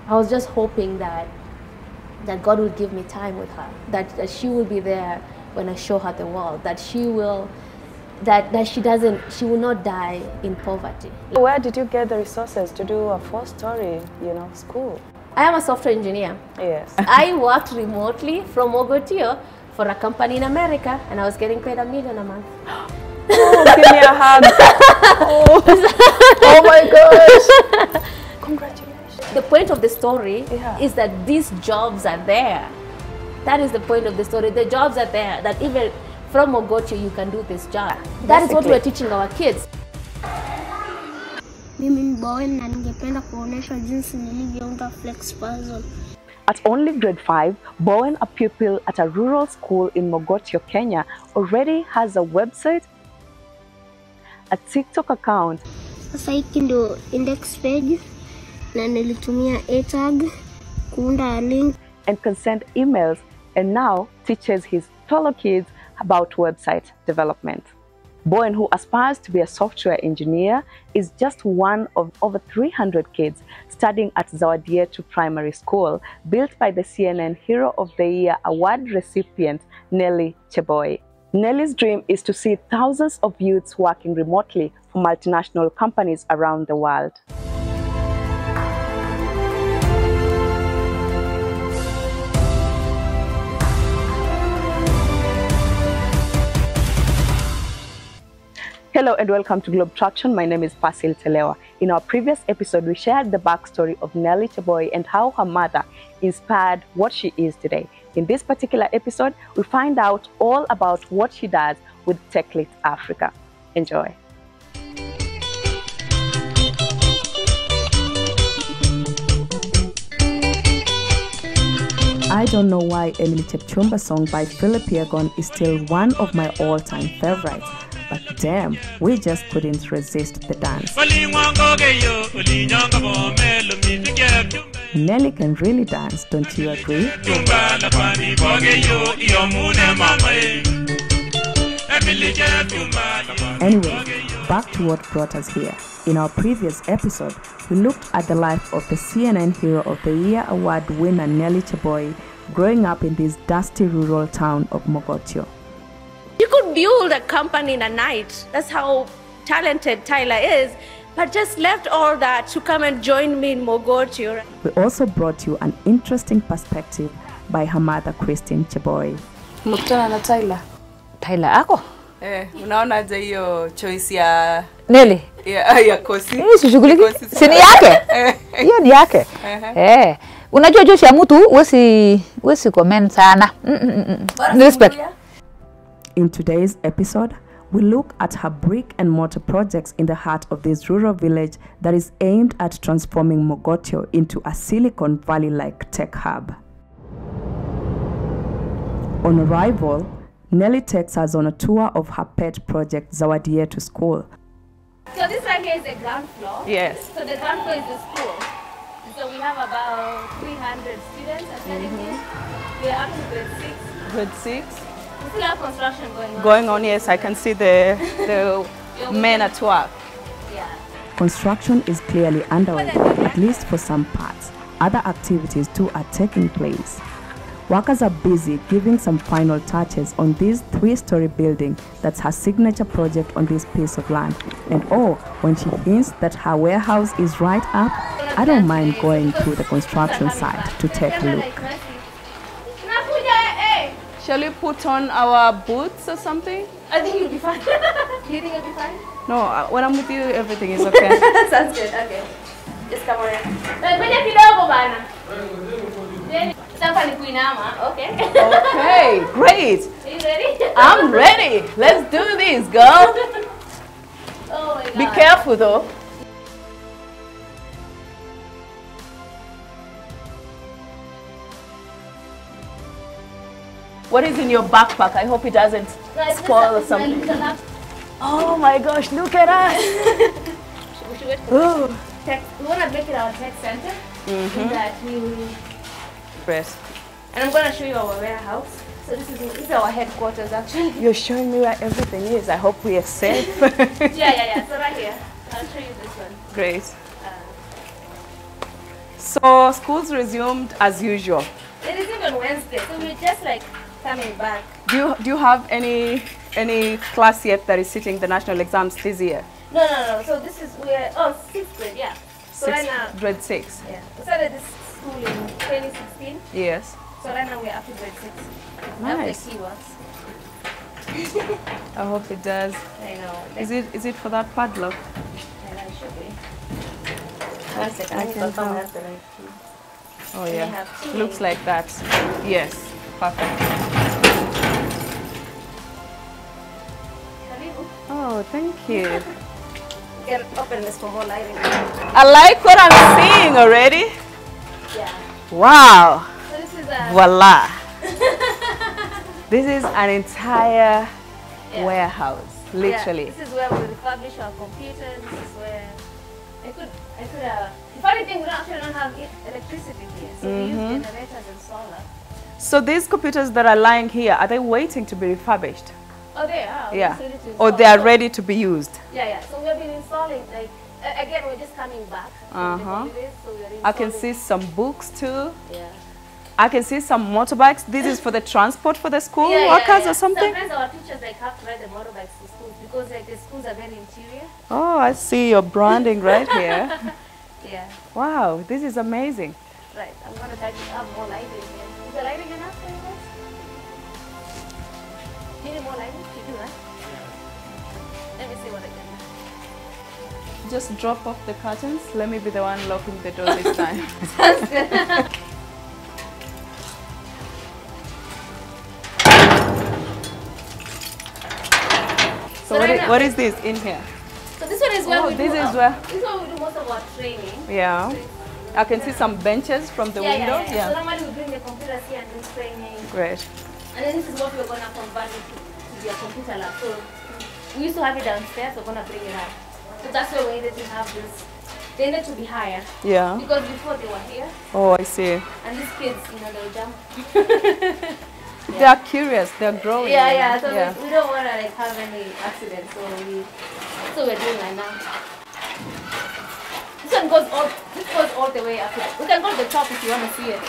I was just hoping that God will give me time with her, that she will be there when I show her the world, that she will not die in poverty. Where did you get the resources to do a 4-story, school? I am a software engineer. Yes. I worked remotely from Mogotio for a company in America, and I was getting paid $1 million a month. Oh, give me a hug. Oh my gosh. Congratulations. The point of the story is that these jobs are there. That is the point of the story. The jobs are there, that even from Mogotio you can do this job. That is what we're teaching our kids. At only grade 5, Bowen, a pupil at a rural school in Mogotio, Kenya, already has a website, a TikTok account, sasa hiki ndio index page na nilitumia tag kuunda link, and can send emails, and now teaches his fellow kids about website development. Bowen, who aspires to be a software engineer, is just one of over 300 kids studying at Zawadi Yetu Primary School, built by the CNN Hero of the Year award recipient Nelly Cheboi. Nelly's dream is to see thousands of youths working remotely for multinational companies around the world. Hello and welcome to Globe Traktion. My name is Pasil Telewa. In our previous episode, we shared the backstory of Nelly Cheboi and how her mother inspired what she is today. In this particular episode, we find out all about what she does with TechLit Africa. Enjoy. I don't know why Emily Chepchumba's song by Philip Yegon is still one of my all-time favorites. But damn, we just couldn't resist the dance. Nelly can really dance, don't you agree? Anyway, back to what brought us here. In our previous episode, we looked at the life of the CNN Hero of the Year award winner Nelly Cheboi, growing up in this dusty rural town of Mogotio. You could build a company in a night. That's how talented Tyler is. But just left all that to come and join me in Mogotio. We also brought you an interesting perspective by her mother, Christine Cheboi. Mkutana na Tyler. Tyler ako? Unaona je hiyo choice ya Nelly? Ya kosi. Sishughuliki. Si ni yake? Hiyo ni yake. Unajua Joshi ya mtu wesi comment sana. Respect. In today's episode, we look at her brick and mortar projects in the heart of this rural village that is aimed at transforming Mogotio into a Silicon Valley-like tech hub. On arrival, Nelly takes us on a tour of her pet project, Zawadi Yetu School. So this right here is the ground floor. Yes. So the ground floor is the school. So we have about 300 students attending here. We are up to grade 6. Grade 6. We still have construction going on. Going on, yes, I can see the men at work. Yeah. Construction is clearly underway, at least for some parts. Other activities too are taking place. Workers are busy giving some final touches on this 3-story building that's her signature project on this piece of land. And oh, when she hints that her warehouse is right up, I don't mind going to the construction site to take a look. Shall we put on our boots or something? I think you'll be fine. Do you think you'll be fine? No, when I'm with you, everything is okay. Sounds good, okay. Just come around. Okay. Okay, great. Are you ready? I'm ready. Let's do this, girl. Oh my God. Be careful though. What is in your backpack? I hope it doesn't spoil or something. Oh my gosh, look at us. We should wait. We want to make it our tech center. So that we... Best. And I'm going to show you our warehouse. So this is our headquarters actually. You're showing me where everything is. I hope we are safe. Yeah. So right here. I'll show you this one. Great. So school's resumed as usual. It resumed on Wednesday, so we're just like coming back. Do you have any class yet that is sitting the national exams this year? No. So this is we're 6th grade, yeah. So right now grade 6. Yeah. We started this school in 2016. Yes. So right now we're up to grade 6. Nice. The key works. I hope it does. I know. Is it for that padlock? I know it should be. One second. I can tell. Oh yeah. Looks like that. Yes. Perfect. Oh, thank you. You can open this for more lighting. I like what I'm seeing already. Yeah. Wow. So this is a Voila. This is an entire warehouse, literally. Yeah, this is where we refurbish our computers. This is where I could the funny thing, we don't have electricity here, so we use generators and solar. So these computers that are lying here, are they waiting to be refurbished? Oh, they are. Yeah. Or they are ready to be used? Yeah. So we've been installing, like, again, we're just coming back from the holidays, so we're installing. I can see some books too. Yeah. I can see some motorbikes. This is for the transport for the school workers or something? Sometimes our teachers have to ride the motorbikes to schools because like the schools are very interior. Oh, I see your branding right here. Yeah. Wow, this is amazing. Right, I'm going to try to have more lighting here. Is the lighting enough for you guys? Do you need more lighting? You do, right? Let me see what I can do. Just drop off the curtains. Let me be the one locking the door this time. Sounds good. So what is this in here? So this one is where we do this is where we do most of our training. Yeah. I can see some benches from the window. Yeah. So normally we bring the computers here and do training. Great. And then this is what we're going to convert it to your computer lab. So we used to have it downstairs, we're going to bring it up. So that's the way that we have this. They need to be higher. Yeah. Because before they were here. Oh, I see. And these kids, they'll jump. They are curious. They're growing. Yeah. So we don't want to like have any accidents. So we're doing right now. This goes all the way up. We can go to the top if you want to see it.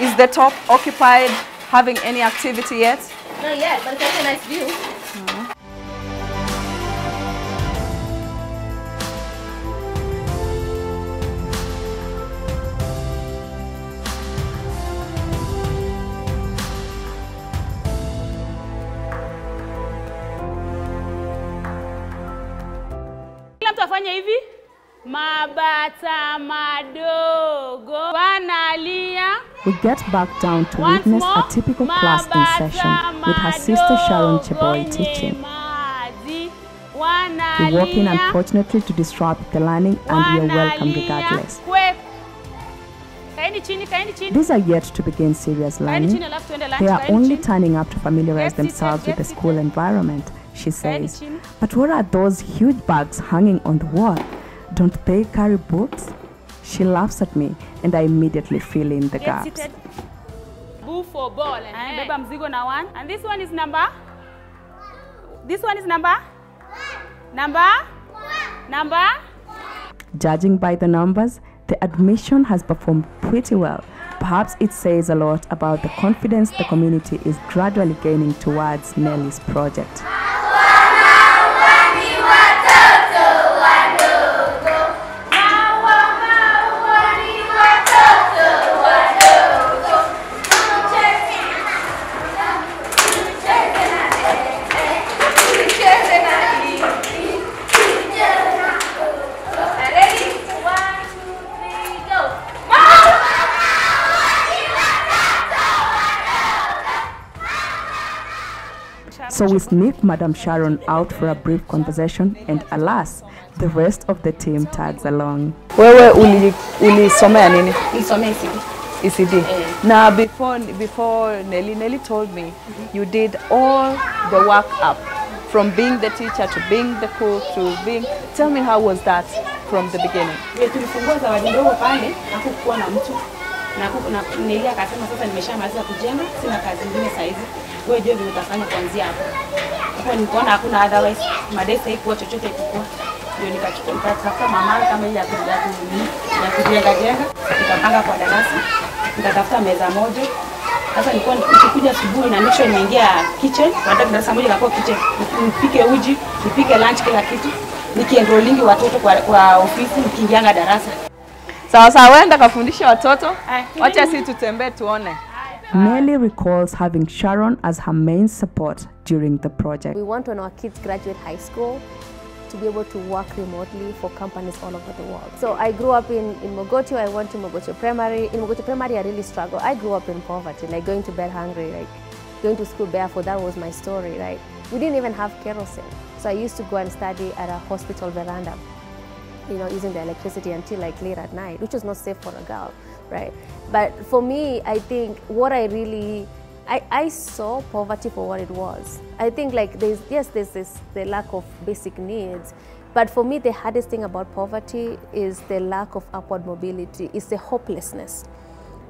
Is the top occupied, having any activity yet? Not yet, but it's a nice view. Afanye hivi mabata madogo wanalia. We get back down to witness a typical class in session with her sister Sharon Cheboi teaching. We walk in unfortunately to disrupt the learning and we are welcome regardless. These are yet to begin serious learning. They are only turning up to familiarize themselves with the school environment, she says. But what are those huge bags hanging on the wall? Don't they carry books? She laughs at me and I immediately fill in the gaps. Boo for ball. Beba mzigo na 1. And this one is number? This one is number? Number? Number? Judging by the numbers, the admission has performed pretty well. Perhaps it says a lot about the confidence the community is gradually gaining towards Nelly's project. So we sneak Madam Sharon out for a brief conversation and alas, the rest of the team tags along. Wewe ulisomea nini? Nilisomea ECD. ECD. Now before Nelly told me you did all the work up from being the teacher to being the cook to being. Tell me how was that from the beginning? Tulifungua zawadi ndogo pale na kukuwa na mtu na Nelly akasema sasa nimeshamaliza kujenga, sina kazi nyingine saizi. Wewe ndio utafanya kuanzia hapo. Hapo nikaona hakuna otherwise madesa iko chochote kikubwa. Ndio nikachukua nikatafuta mama kama ile ya kujenga tukapanga kwa darasa, nikatafuta meza moja. Sasa nilikuwa nikikuja asubuhi na nisho nimeingia kitchen, baada darasa moja kwa kitchen, nipike uji, nipike lunch kila kitu, nikienrollingi watoto kwa ofisi, nikiingianga darasa. Sawa sawa, wenda kafundisha watoto. Wacha sisi tutembee tuone. Nelly recalls having Sharon as her main support during the project. We want when our kids graduate high school to be able to work remotely for companies all over the world. So I grew up in Mogotio. I went to Mogotio Primary. In Mogotio Primary, I really struggled. I grew up in poverty, like going to bed hungry, like going to school barefoot. That was my story, right? We didn't even have kerosene. So I used to go and study at a hospital veranda, you know, using the electricity until like late at night, which was not safe for a girl, right? But for me, I think what I saw poverty for what it was. I think like there's the lack of basic needs, but for me the hardest thing about poverty is the lack of upward mobility, it's the hopelessness.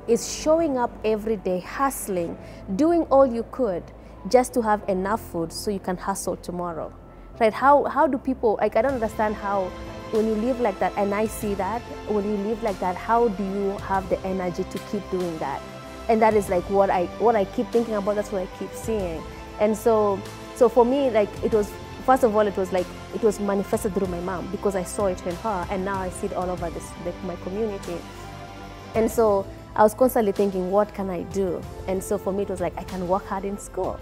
It's showing up every day, hustling, doing all you could just to have enough food so you can hustle tomorrow, right? How do people, like I don't understand how when you live like that, and I see that, when you live like that, how do you have the energy to keep doing that? And that is like what I keep thinking about, that's what I keep seeing. And so for me, like it was, first of all, it was manifested through my mom because I saw it in her, and now I see it all over my community. And so I was constantly thinking, what can I do? And so for me, it was like, I can work hard in school.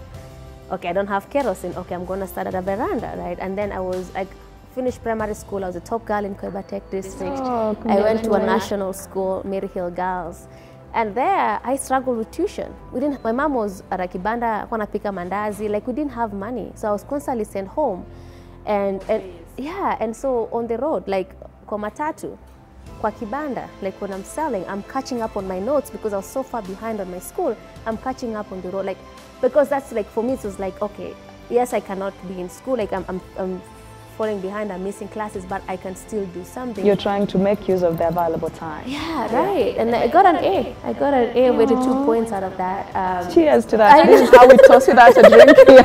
Okay, I don't have kerosene. Okay, I'm gonna start at a veranda, right? And then I finished primary school. I was a top girl in Koiba Tech District. I went to a national school, Mary Hill Girls. And there, I struggled with tuition. My mom was at a kibanda, wanapika mandazi, like we didn't have money. So I was constantly sent home. And so on the road, like kwa matatu, kwa kibanda, like when I'm selling, I'm catching up on my notes because I was so far behind on my school. I'm catching up on the road, like, because that's like, for me, it was like, okay, yes, I cannot be in school, like I'm falling behind, I'm missing classes, but I can still do something. You're trying to make use of the available time. Yeah, right. And I got an A. I got an A with 2 points out of that. Cheers to that. This is how we toss it out a drink here.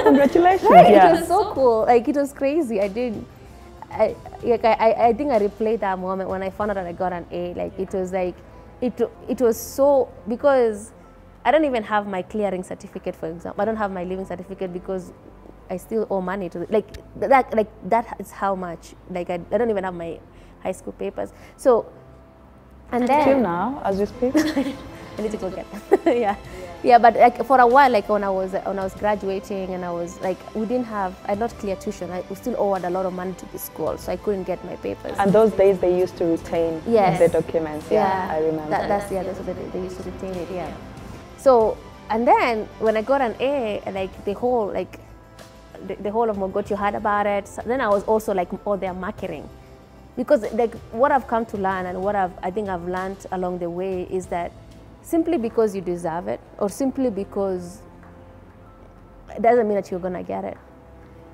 Congratulations. Right, yeah. It was so cool. Like, it was crazy. I think I replayed that moment when I found out that I got an A. Like, it was like, it was so, because I don't even have my clearing certificate, for example. I don't have my living certificate because I still owe money to that is how much, like I don't even have my high school papers. So, and then till now, as we speak, I need to go get them. yeah, but like for a while, like when I was graduating, and I was like, I had not clear tuition. I still owed a lot of money to the school, so I couldn't get my papers. And those days they used to retain the documents. Yeah, I remember. That's what they used to retain it. Yeah. So, and then when I got an A, like the whole of Mogotio heard about it. So then I was also like, oh, they're marketing. Because like what I've come to learn, and what I think I've learned along the way, is that simply because you deserve it, or simply because, it doesn't mean that you're gonna get it.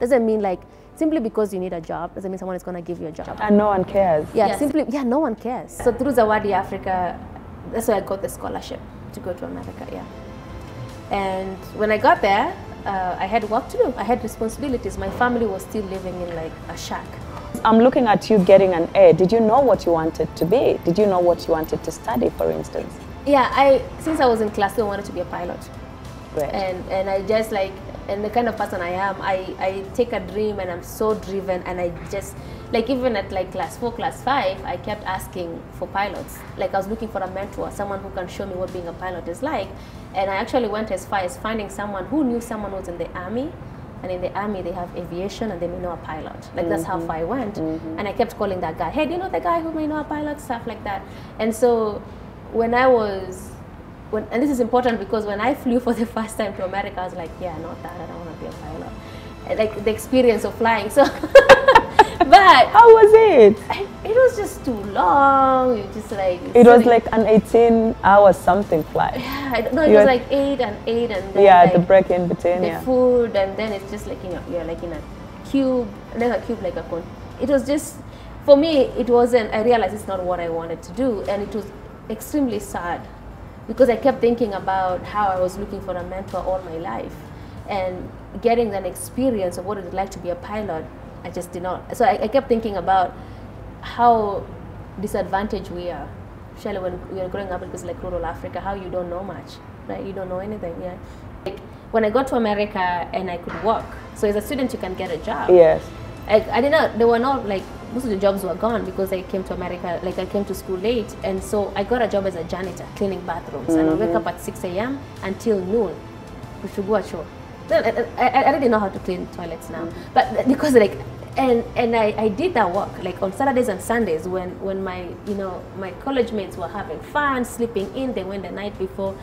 Doesn't mean like, simply because you need a job, doesn't mean someone is gonna give you a job. And no one cares. Yeah, no one cares. So through Zawadi Africa, that's why I got the scholarship to go to America, yeah. And when I got there, I had work to do. I had responsibilities. My family was still living in like a shack. I'm looking at you getting an A. Did you know what you wanted to be? Did you know what you wanted to study, for instance? Yeah, since I was in class 2, I wanted to be a pilot. Great. And I just like, and the kind of person I am, I take a dream and I'm so driven, and I just, like even at like class 4, class 5, I kept asking for pilots. Like I was looking for a mentor, someone who can show me what being a pilot is like. And I actually went as far as finding someone who knew someone who was in the army. And in the army, they have aviation and they may know a pilot. Like that's how far I went. And I kept calling that guy, hey, do you know the guy who may know a pilot? Stuff like that. And so when and this is important because when I flew for the first time to America, I was like, yeah, not that, I don't want to be a pilot. Like the experience of flying. So, but how was it? It was just too long. You just like it was like an 18-hour something flight. Yeah, no, it was like 8 and 8, and then yeah, like the break in between. The food, and then it's just like you're like in a cube, and then a cube like a cone. It was just, for me, it wasn't. I realized it's not what I wanted to do, and it was extremely sad because I kept thinking about how I was looking for a mentor all my life, and getting an experience of what it would like to be a pilot. I just did not. So I kept thinking about how disadvantaged we are especially when you're growing up in places like rural Africa, how you don't know much, right? You don't know anything, yeah. Like when I got to America and I could work, so as a student you can get a job. Yes. I did not, there were not like, most of the jobs were gone because I came to America, like I came to school late, and so I got a job as a janitor, cleaning bathrooms, and I wake up at 6 a.m. until noon. We should go ashore. I already know how to clean toilets now, but because like, and I did that work like on Saturdays and Sundays when my my college mates were having fun, sleeping in. They went the night before.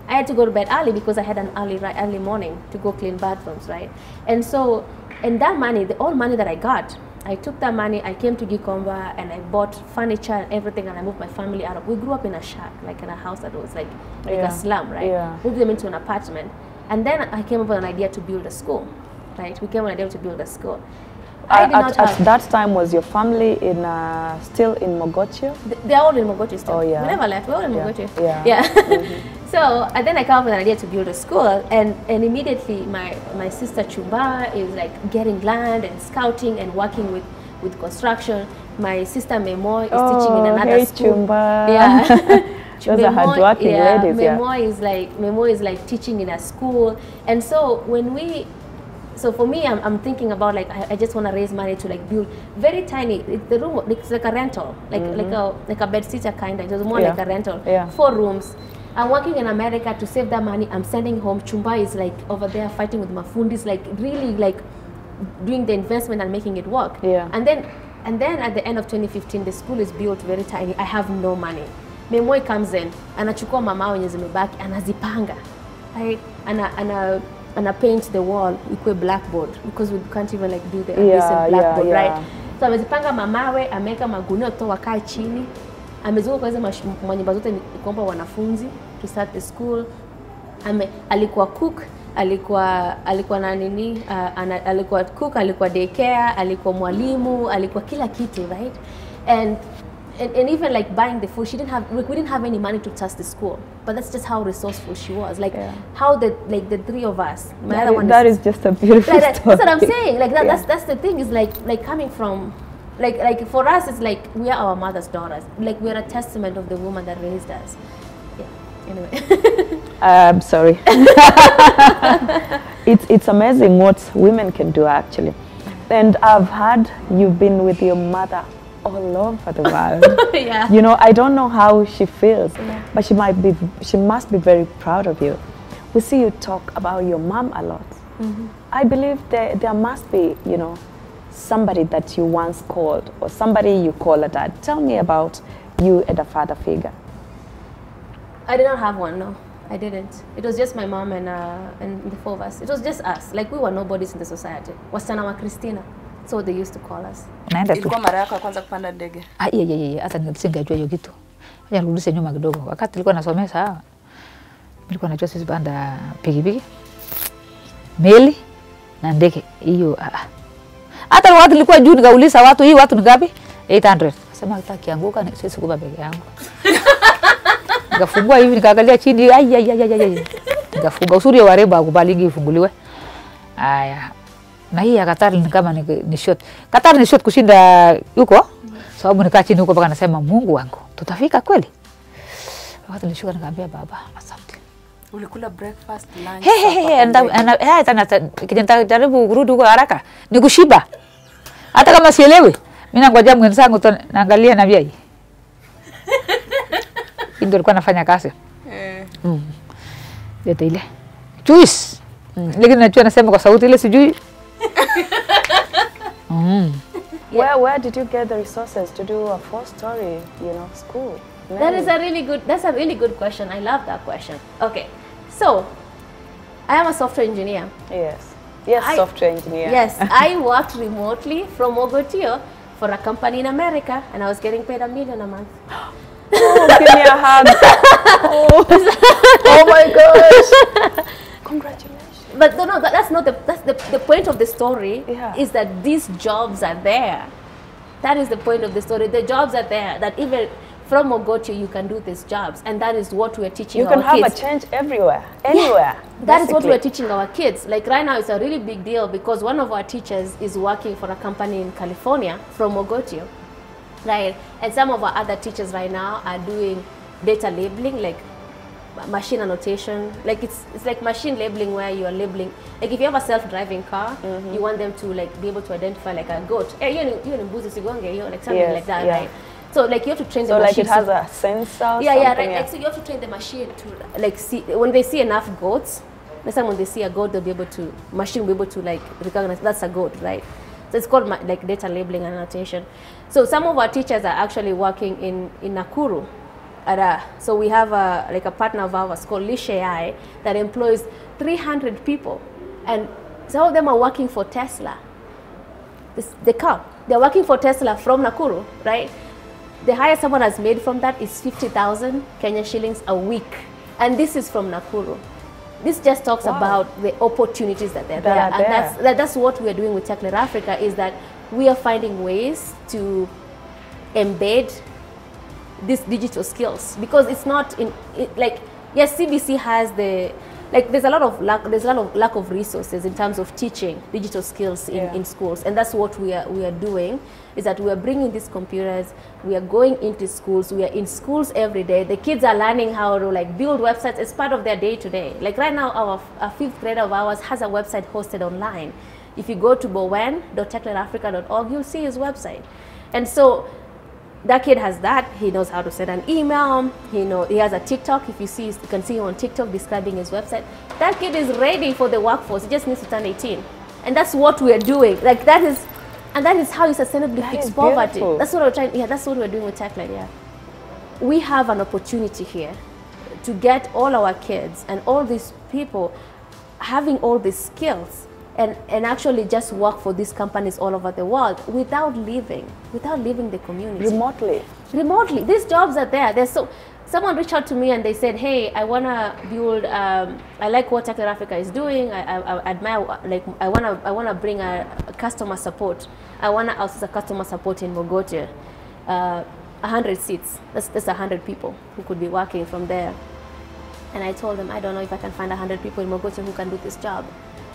I had to go to bed early because I had an early morning to go clean bathrooms, right? And so, and that money, the all money that I got, I took that money, I came to Gikomba and I bought furniture and everything, and I moved my family out of. We grew up in a shack, like in a house that was like a slum, right? Yeah. Moved them into an apartment, and then I came up with an idea to build a school, right? We came up with an idea to build a school. At that time, was your family in still in Mogotio? They're all in Mogotio still. Oh yeah. We never left. We're all in Mogotio. Yeah. So and then I came up with an idea to build a school, and immediately my sister Chumba is like getting land and scouting and working with construction. My sister Memo is teaching in another school. Chumba. Yeah. Those are hardworking ladies. Memo is like teaching in a school, and so so for me, I'm thinking about like I just want to raise money to like build very tiny. The room, it's like a rental, like a bed sitter kind of. It was more like a rental. 4 rooms. I'm working in America to save that money. I'm sending home. Chumba is like over there fighting with Mafundis, like really like doing the investment and making it work. Yeah. And then at the end of 2015, the school is built very tiny. I have no money. Memoi comes in, anachukua mama wenye zimebaki, anazipanga, right? And I paint the wall with a blackboard because we can't even like do the adhesive blackboard, right? So amezipanga mamawe, ameweka magunia to wakae chini, amezunguka kwa hizo manyumba zote kuomba wanafunzi to start the school. Alikuwa cook, alikuwa na nini, alikuwa cook, alikuwa daycare, alikuwa mwalimu, alikuwa kila kitu, right? And even like buying the food, we didn't have any money to touch the school, but that's just how resourceful she was. Like how the 3 of us. That is just a beautiful story. That's what I'm saying. Like that's the thing, is like coming from like for us, it's like we are our mother's daughters. Like we are a testament of the woman that raised us. Yeah. Anyway. I'm sorry. It's amazing what women can do actually, and I've heard you've been with your mother all over the world. Yeah. You know, I don't know how she feels, but she must be very proud of you. We see you talk about your mom a lot. I believe there must be, you know, somebody that you once called or somebody you call a dad. Tell me about you and a father figure. I did not have one, no. I didn't. It was just my mom and the 4 of us. It was just us. Like we were nobodies in the society. Wasichana wa Christina. So they used to call us. Ilikuwa mara yako ya kwanza kupanda ndege? Hata nisingejua hiyo kitu. Acha nirudishe nyuma kidogo. Wakati nilikuwa nasomea sawa, nilikuwa najua sisi banda pikipiki, meli na ndege. Hiyo hata wakati nilikuwa juu nikauliza watu, hii watu ni ngapi? 800. Sema hata kianguka sisi kuba peke yangu. Nikafungua hivi nikaangalia chini, nikafunga usuri wa reba kubalingi ifunguliwe. Aya. Na hii ya Qatar ni kama ni short. Qatar ni short kushinda huko. Sababu nikaa chini huko mpaka nasema Mungu wangu, tutafika kweli? Wakati nilishuka nikamwambia baba, asante. Ulikula breakfast, lunch? Kijana jaribu kurudi huko haraka. Ni kushiba. Hata kama sielewi, mimi nangoja mwenzangu naangalia na vyai. Ndio alikuwa anafanya kazi. Yote ile. Juice. Lakini najua nasema kwa sauti ile sijui. Where did you get the resources to do a 4-story, you know, school? That's a really good question. I love that question. Okay, so I am a software engineer. Software engineer. Yes, I worked remotely from Mogotio for a company in America, and I was getting paid $1 million a month. Oh, give me a hug. Oh my gosh. Congratulations. But no, that's not the point of the story. Is that these jobs are there. That is the point of the story. The jobs are there. That even from Mogotio you can do these jobs, and that is what we are teaching our kids. You can have a change everywhere, anywhere. That is what we are teaching our kids. Like right now, it's a really big deal because one of our teachers is working for a company in California from Mogotio. right? And some of our other teachers right now are doing data labeling, like machine annotation. Like it's like machine labeling, where you are labeling, like if you have a self-driving car, you want them to like be able to identify like a goat. Hey, you're in Buzi Sigonge, like something like that, right? So like you have to train the machine. So like it has a sensor. Yeah, right. Like, so you have to train the machine to like see when they see enough goats. Next time when they see a goat, they'll be able to, machine will be able to like recognize that's a goat, right? So it's called like data labeling and annotation. So some of our teachers are actually working in Nakuru. So we have like a partner of ours called Lishai that employs 300 people, and some of them are working for Tesla. They're working for Tesla from Nakuru, right? The highest someone has made from that is 50,000 Kenya shillings a week, and this is from Nakuru. This just talks about the opportunities that they're there, and that's what we are doing with Tech-led Africa, is that we are finding ways to embed these digital skills, because it's not like, yes, CBC has there's a lot of lack of resources in terms of teaching digital skills in schools, and that's what we are doing, is that we are bringing these computers, we are going into schools, we are in schools every day. The kids are learning how to like build websites as part of their day-to-day. Like right now, our 5th grader of ours has a website hosted online. If you go to bowen.techledafrica.org, you'll see his website. And so that kid has that. He knows how to send an email. He has a TikTok. If you can see him on TikTok describing his website. That kid is ready for the workforce. He just needs to turn 18. And that's what we are doing. Like that is how you sustainably fix poverty. That's what we're trying. Yeah, that's what we're doing with Tech-led. Yeah, we have an opportunity here to get all our kids and all these people having all these skills and actually just work for these companies all over the world without leaving the community. Remotely. These jobs are there. Someone reached out to me and they said, hey, I want to build, I like what Tech-led Africa is doing. I admire, like, I want to bring a customer support. I want to outsource a customer support in Mogotio. 100 seats. That's 100 people who could be working from there. And I told them, I don't know if I can find 100 people in Mogotio who can do this job,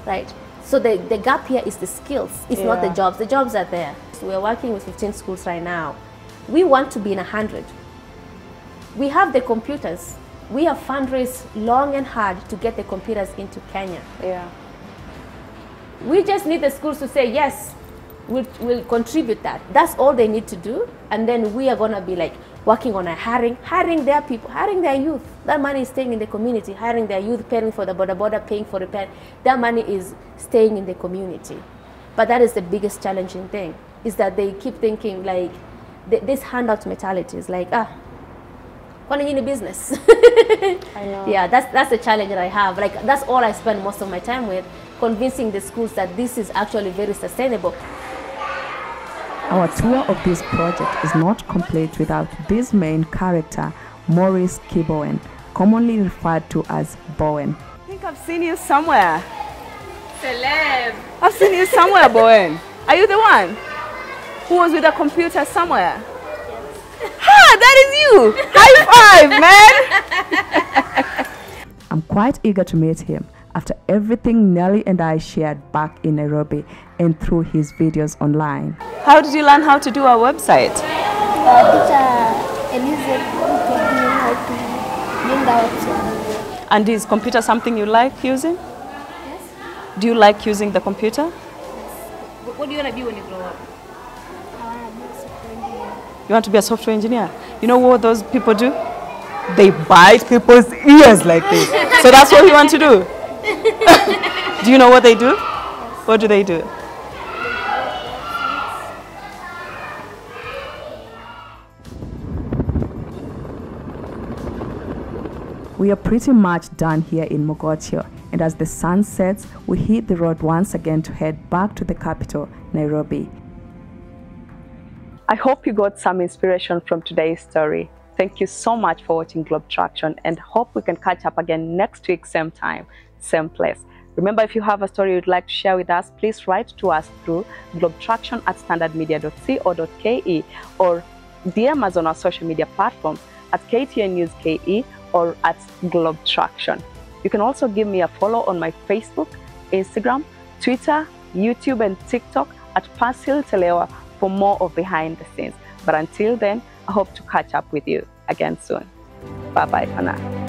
right? So the gap here is the skills. It's not the jobs. The jobs are there. So we're working with 15 schools right now. We want to be in 100. We have the computers. We have fundraised long and hard to get the computers into Kenya. Yeah. We just need the schools to say, yes, we'll contribute that. That's all they need to do. And then we are going to be like working on hiring their people, hiring their youth. That money is staying in the community, hiring their youth, paying for the border, paying for repair. That money is staying in the community. But that is the biggest challenging thing, is that they keep thinking like, this handout mentality is like, when are you in business? I know. Yeah, that's the challenge that I have. Like, that's all I spend most of my time with, convincing the schools that this is actually very sustainable. Our tour of this project is not complete without this main character, Maurice Cheboi, commonly referred to as Bowen. I think I've seen you somewhere. Celeb. I've seen you somewhere, Bowen. Are you the one who was with a computer somewhere? Yes. Ha! That is you! High five, man! I'm quite eager to meet him after everything Nelly and I shared back in Nairobi and through his videos online. How did you learn how to do our website? And is computer something you like using? Yes. Do you like using the computer? Yes. What do you want to be when you grow up? I want to be a software engineer. You want to be a software engineer? You know what those people do? They bite people's ears like this. So that's what you want to do? Do you know what they do? Yes. What do they do? We are pretty much done here in Mogotio, and as the sun sets, we hit the road once again to head back to the capital, Nairobi. I hope you got some inspiration from today's story. Thank you so much for watching Globe Traktion, and hope we can catch up again next week, same time, same place. Remember, if you have a story you'd like to share with us, please write to us through globetraction@standardmedia.co.ke or DM us on our social media platforms at KTN News KE or at Globe Traktion. You can also give me a follow on my Facebook, Instagram, Twitter, YouTube and TikTok at Pasil Telewa for more of behind the scenes. But until then, I hope to catch up with you again soon. Bye-bye for now.